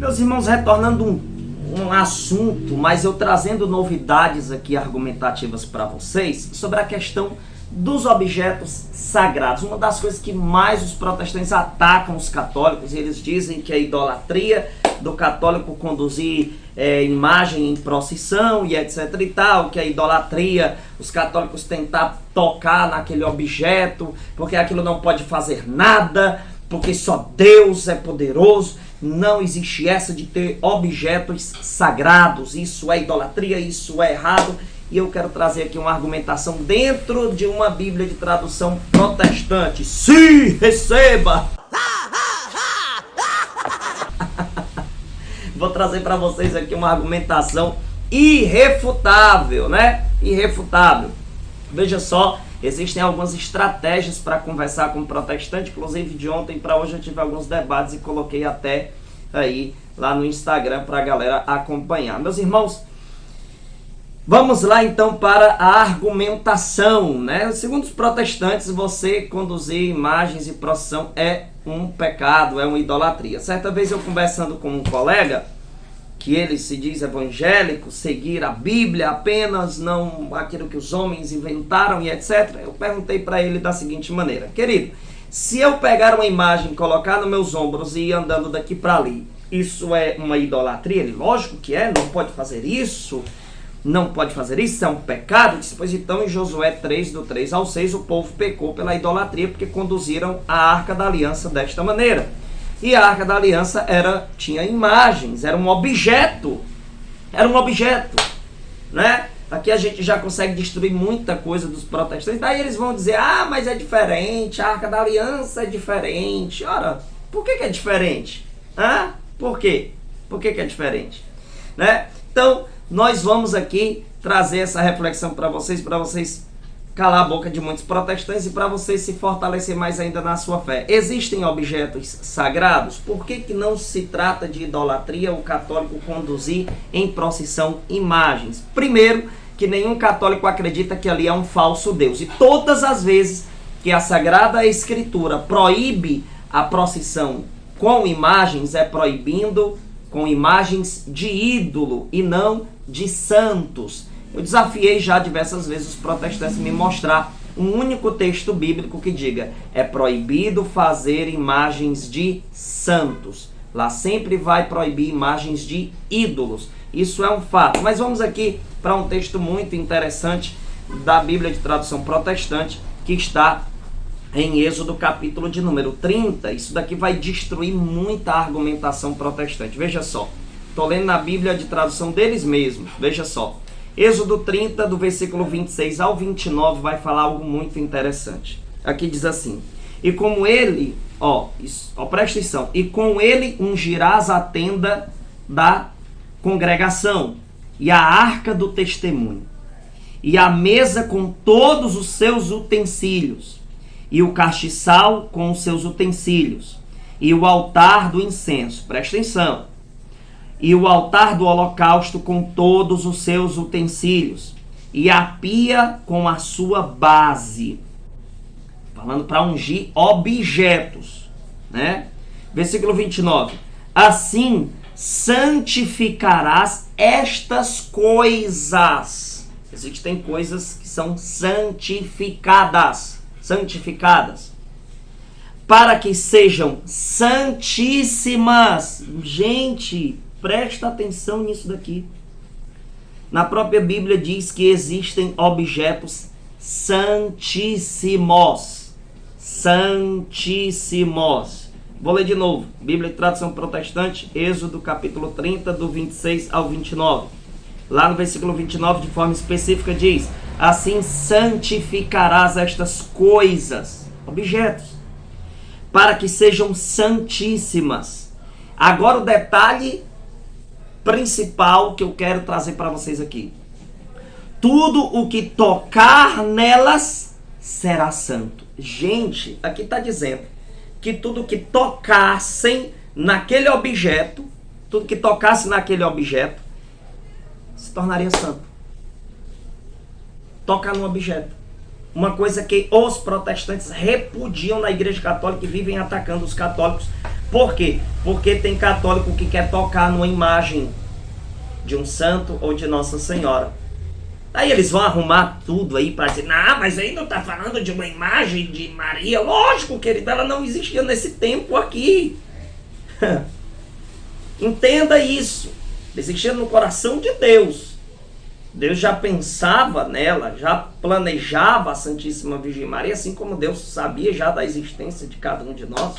Meus irmãos, retornando um assunto, mas eu trazendo novidades aqui argumentativas para vocês sobre a questão dos objetos sagrados. Uma das coisas que mais os protestantes atacam os católicos, eles dizem que a idolatria do católico conduzir imagem em procissão e etc e tal, que a idolatria, os católicos tentar tocar naquele objeto, porque aquilo não pode fazer nada, porque só Deus é poderoso. Não existe essa de ter objetos sagrados, isso é idolatria, isso é errado. E eu quero trazer aqui uma argumentação dentro de uma Bíblia de tradução protestante. Sim, receba! Vou trazer para vocês aqui uma argumentação irrefutável, né? Irrefutável. Veja só, existem algumas estratégias para conversar com o protestante. Inclusive de ontem para hoje eu tive alguns debates e coloquei até aí lá no Instagram para a galera acompanhar. Meus irmãos, vamos lá então para a argumentação, né? Segundo os protestantes, você conduzir imagens e procissão é um pecado, é uma idolatria. Certa vez eu conversando com um colega, que ele se diz evangélico, seguir a Bíblia apenas, não aquilo que os homens inventaram e etc. Eu perguntei para ele da seguinte maneira: querido, se eu pegar uma imagem, colocar nos meus ombros e ir andando daqui para ali, isso é uma idolatria? Ele, lógico que é, não pode fazer isso. Não pode fazer isso, é um pecado. Disse, pois então em Josué 3, do 3 ao 6, o povo pecou pela idolatria porque conduziram a Arca da Aliança desta maneira. E a Arca da Aliança tinha imagens, era um objeto, né? Aqui a gente já consegue destruir muita coisa dos protestantes. Daí eles vão dizer, mas é diferente, a Arca da Aliança é diferente. Ora, por que é diferente? Por quê? Por que é diferente? Né? Então, nós vamos aqui trazer essa reflexão para vocês calar a boca de muitos protestantes e para vocês se fortalecer mais ainda na sua fé. Existem objetos sagrados? Por que não se trata de idolatria o católico conduzir em procissão imagens? Primeiro, que nenhum católico acredita que ali é um falso Deus. E todas as vezes que a Sagrada Escritura proíbe a procissão com imagens, é proibindo com imagens de ídolo e não de santos. Eu desafiei já diversas vezes os protestantes a me mostrar um único texto bíblico que diga: é proibido fazer imagens de santos. Lá sempre vai proibir imagens de ídolos. Isso é um fato. Mas vamos aqui para um texto muito interessante da Bíblia de tradução protestante, que está em Êxodo capítulo de número 30. Isso daqui vai destruir muita argumentação protestante. Veja só. Estou lendo na Bíblia de tradução deles mesmos. Veja só. Êxodo 30, do versículo 26 ao 29, vai falar algo muito interessante. Aqui diz assim: e como ele, presta atenção, e com ele ungirás a tenda da congregação, e a arca do testemunho, e a mesa com todos os seus utensílios, e o castiçal com os seus utensílios, e o altar do incenso, presta atenção, e o altar do holocausto com todos os seus utensílios, e a pia com a sua base. Falando para ungir objetos, né? Versículo 29. Assim santificarás estas coisas. Existem coisas que são santificadas, para que sejam santíssimas. Gente, presta atenção nisso daqui. Na própria Bíblia diz que existem objetos santíssimos. Santíssimos. Vou ler de novo. Bíblia de tradução protestante, Êxodo capítulo 30, do 26 ao 29. Lá no versículo 29, de forma específica, diz: assim santificarás estas coisas, objetos, para que sejam santíssimas. Agora o detalhe principal que eu quero trazer para vocês aqui: tudo o que tocar nelas será santo. Gente, aqui está dizendo que tudo que tocassem naquele objeto, tudo que tocasse naquele objeto se tornaria santo. Tocar no objeto. Uma coisa que os protestantes repudiam na Igreja Católica e vivem atacando os católicos Por quê? Porque tem católico que quer tocar numa imagem de um santo ou de Nossa Senhora. Aí eles vão arrumar tudo aí para dizer, não, mas aí não está falando de uma imagem de Maria. Lógico, querido, ela não existia nesse tempo aqui. Entenda isso. Existia no coração de Deus. Deus já pensava nela, já planejava a Santíssima Virgem Maria, assim como Deus sabia já da existência de cada um de nós.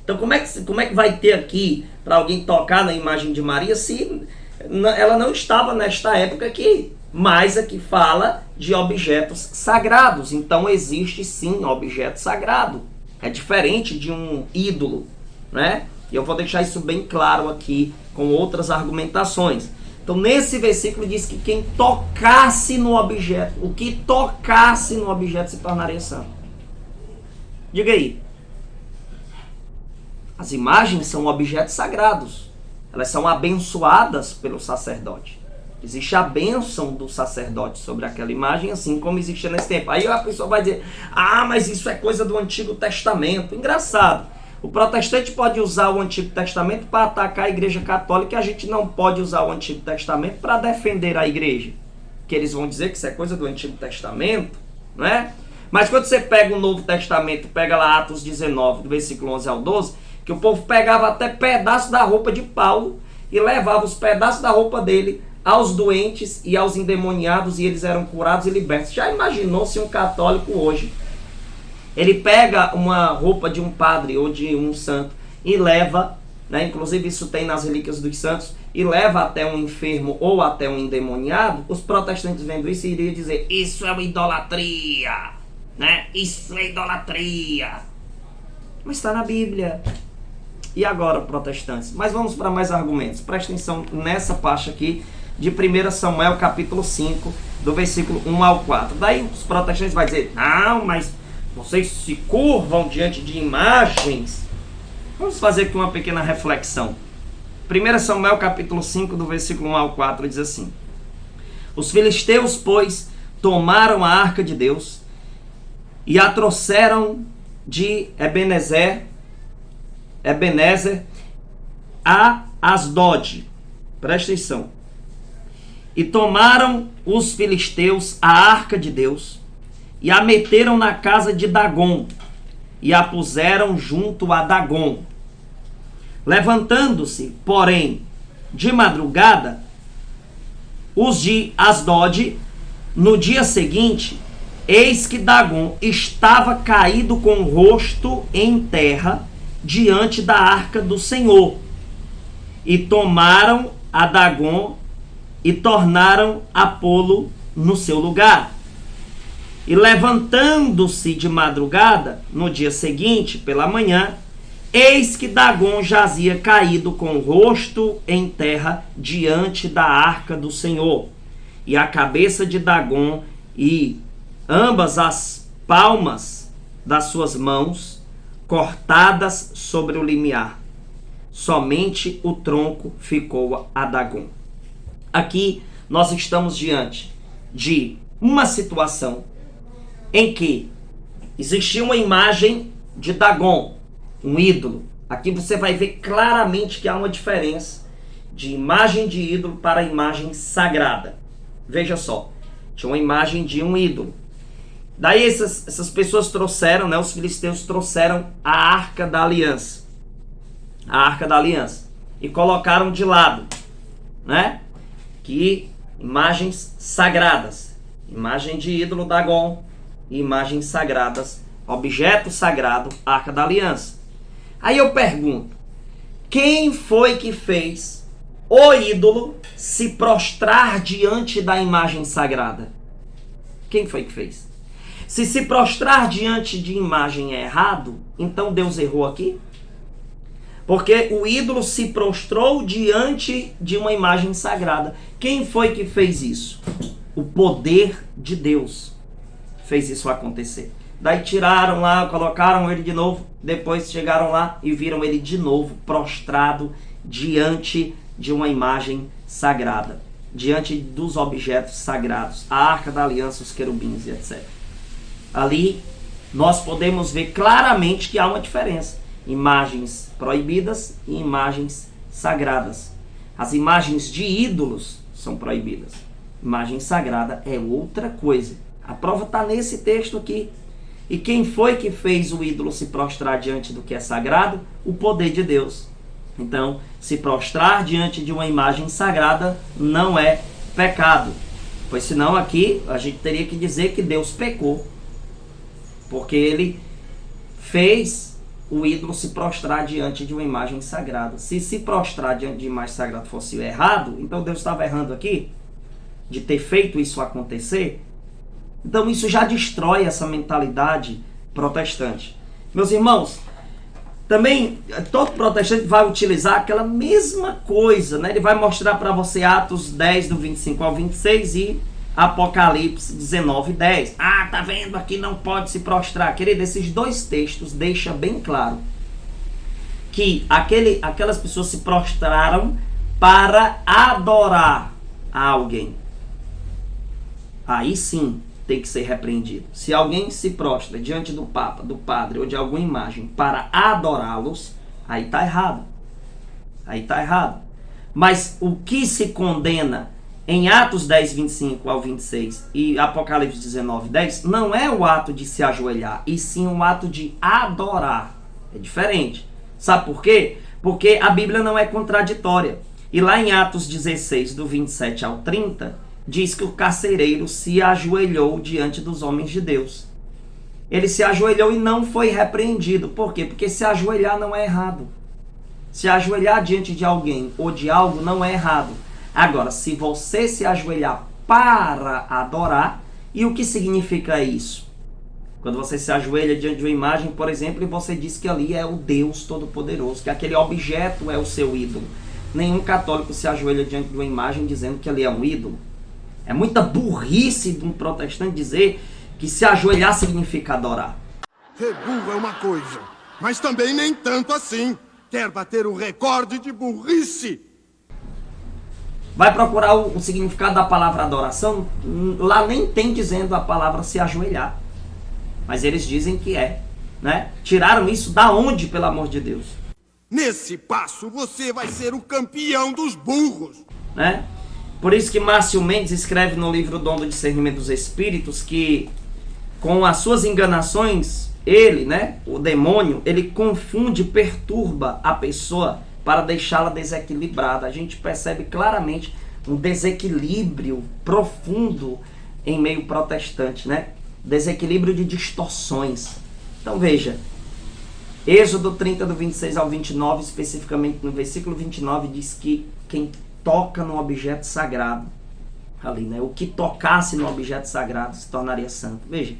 Então como é que vai ter aqui para alguém tocar na imagem de Maria se ela não estava nesta época aqui? Mas aqui fala de objetos sagrados. Então existe sim objeto sagrado. É diferente de um ídolo, né? E eu vou deixar isso bem claro aqui com outras argumentações. Então nesse versículo diz que quem tocasse no objeto, o que tocasse no objeto se tornaria santo. Diga aí. As imagens são objetos sagrados. Elas são abençoadas pelo sacerdote. Existe a bênção do sacerdote sobre aquela imagem, assim como existia nesse tempo. Aí a pessoa vai dizer, mas isso é coisa do Antigo Testamento. Engraçado. O protestante pode usar o Antigo Testamento para atacar a Igreja Católica, e a gente não pode usar o Antigo Testamento para defender a Igreja. Que eles vão dizer que isso é coisa do Antigo Testamento, não é? Mas quando você pega o Novo Testamento, pega lá Atos 19, do versículo 11 ao 12, que o povo pegava até pedaços da roupa de Paulo e levava os pedaços da roupa dele aos doentes e aos endemoniados, e eles eram curados e libertos. Já imaginou se um católico hoje, ele pega uma roupa de um padre ou de um santo e leva, né, inclusive isso tem nas relíquias dos santos, e leva até um enfermo ou até um endemoniado? Os protestantes vendo isso iriam dizer, isso é uma idolatria, né? Isso é idolatria. Mas está na Bíblia. E agora, protestantes? Mas vamos para mais argumentos. Presta atenção nessa parte aqui de 1 Samuel capítulo 5, do versículo 1 ao 4. Daí os protestantes vão dizer, não, mas vocês se curvam diante de imagens. Vamos fazer aqui uma pequena reflexão. 1 Samuel capítulo 5, do versículo 1 ao 4, diz assim: Os filisteus, pois, tomaram a arca de Deus e a trouxeram de Ebenezer a Asdod. Presta atenção. E tomaram os filisteus a arca de Deus e a meteram na casa de Dagom e a puseram junto a Dagom. Levantando-se, porém, de madrugada, os de Asdod, no dia seguinte, eis que Dagom estava caído com o rosto em terra diante da arca do Senhor. E tomaram a Dagom e tornaram a pô-lo no seu lugar. E levantando-se de madrugada, no dia seguinte, pela manhã, eis que Dagom jazia caído com o rosto em terra diante da arca do Senhor. E a cabeça de Dagom e ambas as palmas das suas mãos cortadas sobre o limiar. Somente o tronco ficou a Dagom. Aqui nós estamos diante de uma situação em que existia uma imagem de Dagom, um ídolo. Aqui você vai ver claramente que há uma diferença de imagem de ídolo para imagem sagrada. Veja só, tinha uma imagem de um ídolo. Daí essas pessoas trouxeram, né, os filisteus trouxeram a Arca da Aliança. A Arca da Aliança. E colocaram de lado, né? Que imagens sagradas. Imagem de ídolo Dagom. Imagens sagradas. Objeto sagrado, Arca da Aliança. Aí eu pergunto, quem foi que fez o ídolo se prostrar diante da imagem sagrada? Quem foi que fez? Se prostrar diante de imagem é errado, então Deus errou aqui? Porque o ídolo se prostrou diante de uma imagem sagrada. Quem foi que fez isso? O poder de Deus fez isso acontecer. Daí tiraram lá, colocaram ele de novo, depois chegaram lá e viram ele de novo prostrado diante de uma imagem sagrada, diante dos objetos sagrados, a Arca da Aliança, os querubins e etc. Ali nós podemos ver claramente que há uma diferença. imagens proibidas e imagens sagradas. As imagens de ídolos são proibidas. Imagem sagrada é outra coisa. A prova está nesse texto aqui. E quem foi que fez o ídolo se prostrar diante do que é sagrado? O poder de Deus. Então, se prostrar diante de uma imagem sagrada não é pecado. Pois senão aqui a gente teria que dizer que Deus pecou. Porque ele fez o ídolo se prostrar diante de uma imagem sagrada. Se prostrar diante de imagem sagrada fosse errado, então Deus estava errando aqui de ter feito isso acontecer. Então isso já destrói essa mentalidade protestante. Meus irmãos, também todo protestante vai utilizar aquela mesma coisa, né? Ele vai mostrar para você Atos 10, do 25 ao 26 e Apocalipse 19, 10. Ah, tá vendo? Aqui não pode se prostrar. Querido, esses dois textos deixam bem claro que aquelas pessoas se prostraram para adorar a alguém. Aí sim tem que ser repreendido. Se alguém se prostra diante do Papa, do Padre ou de alguma imagem para adorá-los, aí está errado. Aí está errado. Mas o que se condena em Atos 10, 25 ao 26 e Apocalipse 19, 10, não é o ato de se ajoelhar, e sim o ato de adorar. É diferente. Sabe por quê? Porque a Bíblia não é contraditória. E lá em Atos 16, do 27 ao 30, diz que o carcereiro se ajoelhou diante dos homens de Deus. Ele se ajoelhou e não foi repreendido. Por quê? Porque se ajoelhar não é errado. Se ajoelhar diante de alguém ou de algo não é errado. Agora, se você se ajoelhar para adorar, e o que significa isso? Quando você se ajoelha diante de uma imagem, por exemplo, e você diz que ali é o Deus Todo-Poderoso, que aquele objeto é o seu ídolo. Nenhum católico se ajoelha diante de uma imagem dizendo que ali é um ídolo. É muita burrice de um protestante dizer que se ajoelhar significa adorar. Ser burro é uma coisa, mas também nem tanto assim. Quer bater o recorde de burrice? Vai procurar o significado da palavra adoração, lá nem tem dizendo a palavra se ajoelhar. Mas eles dizem que é, né? Tiraram isso da onde, pelo amor de Deus? Nesse passo você vai ser o campeão dos burros. Né? Por isso que Márcio Mendes escreve no livro Dom do Discernimento dos Espíritos que com as suas enganações, ele, né, o demônio, ele confunde, perturba a pessoa para deixá-la desequilibrada. A gente percebe claramente um desequilíbrio profundo em meio protestante, né? Desequilíbrio de distorções. Então veja, Êxodo 30, do 26 ao 29, especificamente no versículo 29, diz que quem toca no objeto sagrado, ali, né? O que tocasse no objeto sagrado se tornaria santo. Veja,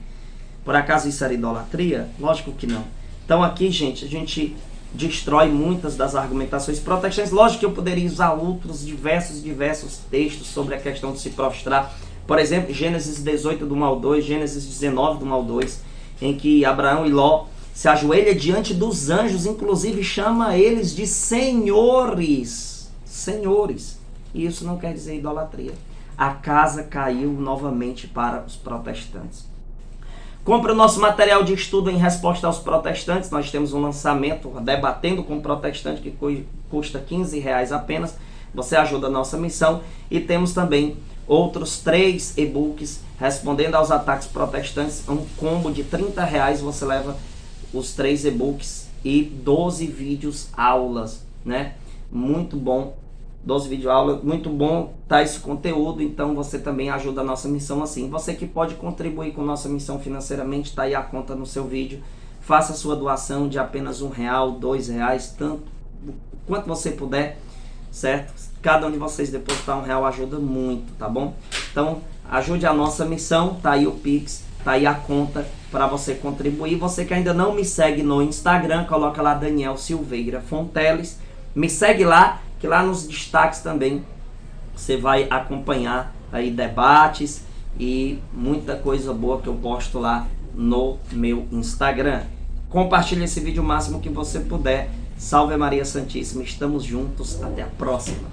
por acaso isso era idolatria? Lógico que não. Então aqui, gente, a gente destrói muitas das argumentações protestantes. Lógico que eu poderia usar outros diversos textos sobre a questão de se prostrar. Por exemplo, Gênesis 18, do 1 ao 2, Gênesis 19, do 1 ao 2, em que Abraão e Ló se ajoelha diante dos anjos, inclusive chama eles de senhores. Senhores. E isso não quer dizer idolatria. A casa caiu novamente para os protestantes. Compre o nosso material de estudo em resposta aos protestantes. Nós temos um lançamento debatendo com o protestante que custa R$15 apenas. Você ajuda a nossa missão. E temos também outros 3 e-books respondendo aos ataques protestantes. Um combo de R$30. Você leva os 3 e-books e 12 vídeos aulas, né? Muito bom. 12 vídeos aulas, muito bom tá esse conteúdo, então você também ajuda a nossa missão assim. Você que pode contribuir com nossa missão financeiramente, tá aí a conta no seu vídeo. Faça a sua doação de apenas R$1, R$2, tanto quanto você puder, certo? Cada um de vocês depositar R$1 ajuda muito, tá bom? Então ajude a nossa missão, tá aí o Pix, tá aí a conta para você contribuir. Você que ainda não me segue no Instagram, coloca lá Daniel Silveira Fonteles, me segue lá, que lá nos destaques também você vai acompanhar aí debates e muita coisa boa que eu posto lá no meu Instagram. Compartilhe esse vídeo o máximo que você puder. Salve Maria Santíssima, estamos juntos, até a próxima.